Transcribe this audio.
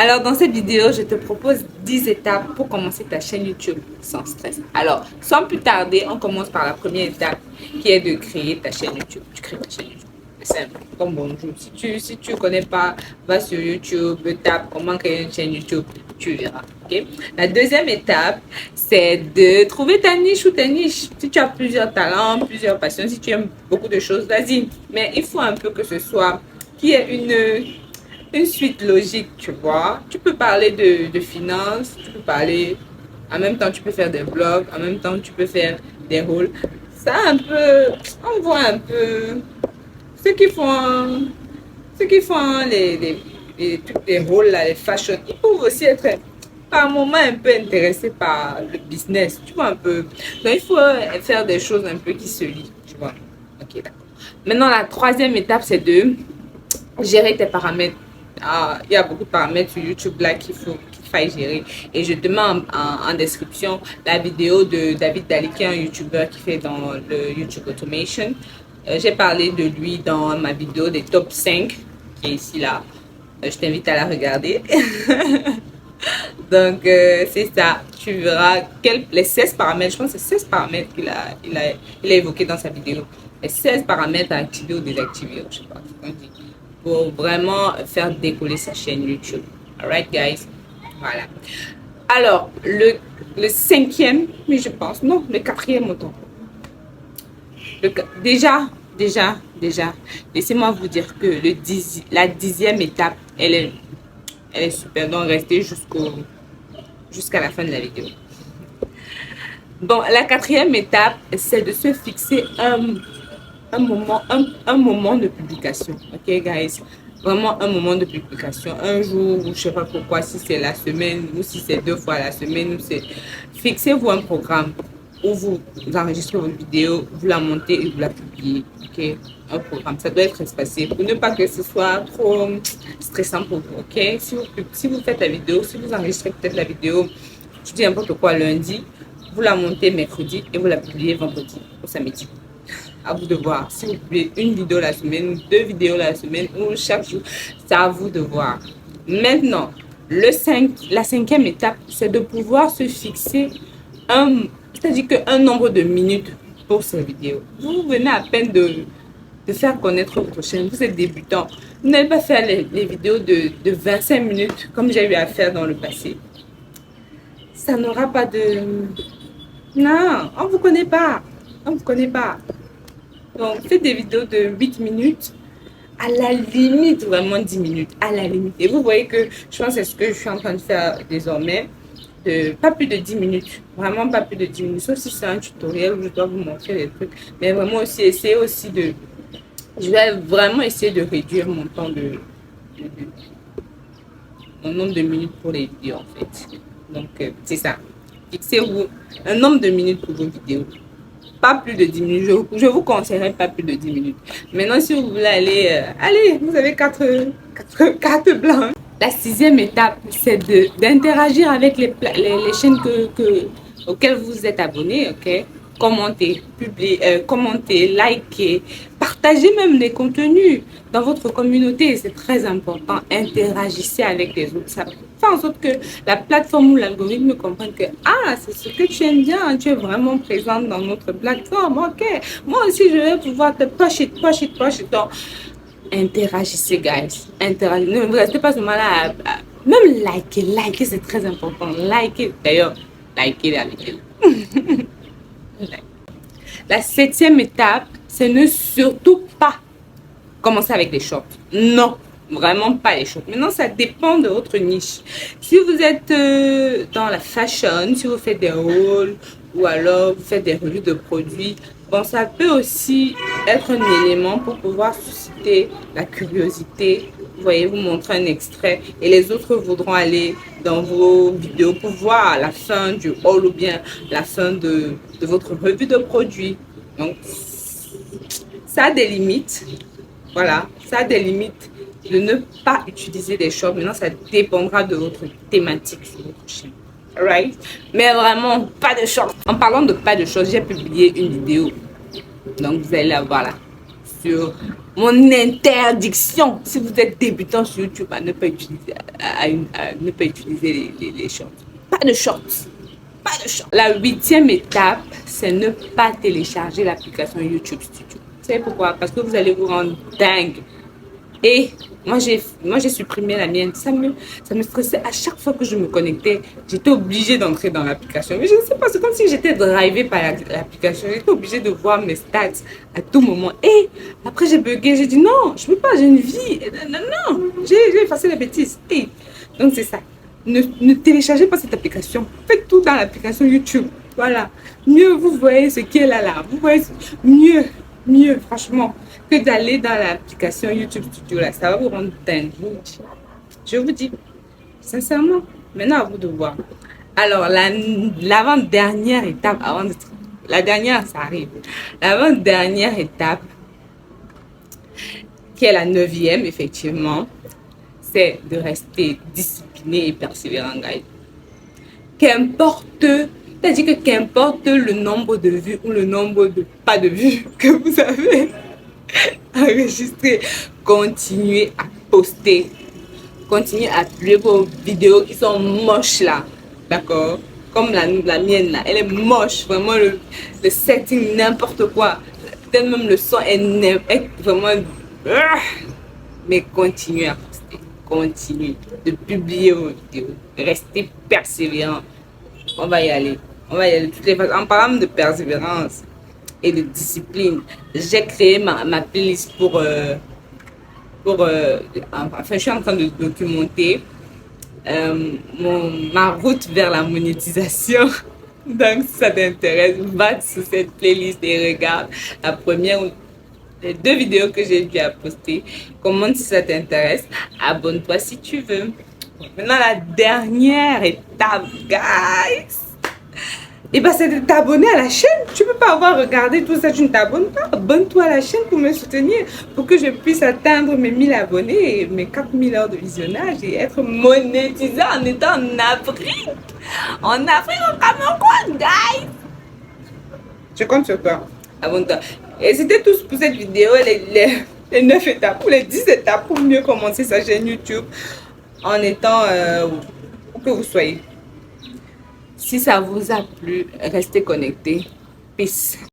Alors, dans cette vidéo, je te propose 10 étapes pour commencer ta chaîne YouTube sans stress. Alors, sans plus tarder, on commence par la première étape qui est de créer ta chaîne YouTube. Tu crées ta chaîne YouTube. C'est simple, comme bonjour. Si tu connais pas, va sur YouTube, tape comment créer une chaîne YouTube, tu verras. Okay? La deuxième étape, c'est de trouver ta niche ou tes niches. Si tu as plusieurs talents, plusieurs passions, si tu aimes beaucoup de choses, vas-y. Mais il faut un peu que ce soit qui est une suite logique, tu vois. Tu peux parler de finances, tu peux parler, en même temps tu peux faire des vlogs, en même temps tu peux faire des hauls. Ça un peu, on voit un peu ceux qui font les trucs des hauls là, les fashion, ils peuvent aussi être par moment un peu intéressés par le business, tu vois un peu. Donc il faut faire des choses un peu qui se lient, tu vois. Ok, d'accord. Maintenant la troisième étape c'est de gérer tes paramètres. Il y a beaucoup de paramètres sur YouTube là qu'il faille gérer. Et je te mets en description la vidéo de David Dali, qui est un YouTuber qui fait dans le YouTube Automation. J'ai parlé de lui dans ma vidéo des top 5, qui est ici là. Je t'invite à la regarder. Donc, c'est ça. Tu verras les 16 paramètres, je pense que c'est 16 paramètres qu'il a évoqué dans sa vidéo. Les 16 paramètres à activer ou désactiver, je sais pas ce qu'on dit, pour vraiment faire décoller sa chaîne YouTube. Alright, guys? Voilà. Alors, le cinquième, mais je pense, non, le quatrième autant. Déjà, laissez-moi vous dire que la 10e étape, elle est super. Donc, restez jusqu'à la fin de la vidéo. Bon, la 4e étape, c'est de se fixer un moment de publication. Ok, guys? Vraiment un moment de publication. Un jour, ou je sais pas pourquoi, si c'est la semaine, ou si c'est 2 fois la semaine, ou c'est... Fixez-vous un programme où vous enregistrez votre vidéo, vous la montez et vous la publiez. Ok? Un programme. Ça doit être espacé pour ne pas que ce soit trop stressant pour vous. Ok? Si vous faites la vidéo, si vous enregistrez peut-être la vidéo, je dis n'importe quoi lundi, vous la montez mercredi et vous la publiez vendredi ou samedi. À vous de voir. Si vous publiez une vidéo la semaine, 2 vidéos la semaine ou chaque jour, c'est à vous de voir. Maintenant, la 5e étape, c'est de pouvoir se fixer c'est-à-dire qu'un nombre de minutes pour ces vidéos. Vous venez à peine de faire connaître votre chaîne, vous êtes débutant. Vous n'allez pas faire les vidéos de 25 minutes comme j'ai eu à faire dans le passé. Ça n'aura pas de... Non, on ne vous connaît pas. On ne vous connaît pas. Donc, faites des vidéos de 8 minutes, à la limite, vraiment 10 minutes, à la limite. Et vous voyez que je pense que c'est ce que je suis en train de faire désormais, pas plus de 10 minutes, vraiment pas plus de 10 minutes, sauf si c'est un tutoriel où je dois vous montrer des trucs. Mais vraiment aussi, essayer aussi je vais vraiment essayer de réduire mon temps mon nombre de minutes pour les vidéos en fait. Donc, c'est ça. Fixez-vous un nombre de minutes pour vos vidéos. Pas plus de 10 minutes. Je vous conseillerais pas plus de 10 minutes. Maintenant, si vous voulez aller, allez, vous avez 4 blancs. La 6e étape, c'est d'interagir avec les chaînes auxquelles vous êtes abonné, ok? Commentez, commentez, likez, partagez même les contenus dans votre communauté. C'est très important. Interagissez avec les autres. Ça fait en sorte que la plateforme ou l'algorithme comprenne que c'est ce que tu aimes bien. Tu es vraiment présente dans notre plateforme. Ok, moi aussi je vais pouvoir te push it. Donc, interagissez, guys. Ne restez pas seulement là. Même liker, c'est très important. Liker, d'ailleurs, liker avec elle. La 7e étape, c'est ne surtout pas commencer avec les shorts. Non, vraiment pas les shorts. Maintenant, ça dépend de votre niche. Si vous êtes dans la fashion, si vous faites des hauls ou alors vous faites des revues de produits, bon, ça peut aussi être un élément pour pouvoir susciter la curiosité. Vous voyez, vous montrer un extrait et les autres voudront aller dans vos vidéos pour voir la fin du haul ou bien la fin de votre revue de produits. Donc, ça a des limites. Voilà, ça a des limites de ne pas utiliser des shorts. Maintenant, ça dépendra de votre thématique sur votre chaîne. Alright? Mais vraiment, pas de shorts. En parlant de pas de shorts, j'ai publié une vidéo. Donc, vous allez la voir là. Sur mon interdiction, si vous êtes débutant sur YouTube, à ne pas utiliser, à ne pas utiliser les shorts. Pas de shorts. Pas de shorts. La 8e étape, c'est ne pas télécharger l'application YouTube Studio. Vous savez pourquoi? Parce que vous allez vous rendre dingue. Et moi, j'ai supprimé la mienne. Ça me stressait. À chaque fois que je me connectais, j'étais obligée d'entrer dans l'application. Mais je ne sais pas, c'est comme si j'étais drivée par l'application. J'étais obligée de voir mes stats à tout moment. Et après, j'ai bugué. J'ai dit non, je ne peux pas, j'ai une vie. Non, non, j'ai effacé les bêtises. Et donc, c'est ça. Ne téléchargez pas cette application. Faites tout dans l'application YouTube. Voilà. Mieux, vous voyez ce qui est là. Vous voyez mieux, franchement, que d'aller dans l'application YouTube Studio. Là, ça va vous rendre dingue. Je vous dis, sincèrement, maintenant à vous de voir. Alors, l'avant-dernière étape, la dernière, ça arrive. L'avant-dernière étape, qui est la 9e, effectivement, c'est de rester discipliné et persévérant, guys. C'est-à-dire que qu'importe le nombre de vues ou le nombre de pas de vues que vous avez enregistré, continuez à poster. Continuez à publier vos vidéos qui sont moches là. D'accord? Comme la mienne là. Elle est moche. Vraiment, le setting, n'importe quoi. Peut-être même le son est vraiment... Mais continuez à poster. Continuez de publier vos vidéos. Restez persévérant. On va y aller. On va y aller de toutes les façons. En parlant de persévérance et de discipline, j'ai créé ma playlist enfin, je suis en train de documenter ma route vers la monétisation. Donc, si ça t'intéresse, va sur cette playlist et regarde les 2 vidéos que j'ai déjà postées. Commente si ça t'intéresse. Abonne-toi si tu veux. Maintenant, la dernière étape, guys. Et bah, c'est de t'abonner à la chaîne. Tu peux pas avoir regardé tout ça, tu ne t'abonnes pas. Abonne-toi à la chaîne pour me soutenir, pour que je puisse atteindre mes 1000 abonnés et mes 4000 heures de visionnage et être monétisé en étant en Afrique. En Afrique, au Cameroun, guys. Je compte sur toi. Abonne-toi. Et c'était tout pour cette vidéo, les 9 étapes ou les 10 étapes pour mieux commencer sa chaîne YouTube en étant où que vous soyez. Si ça vous a plu, restez connectés. Peace.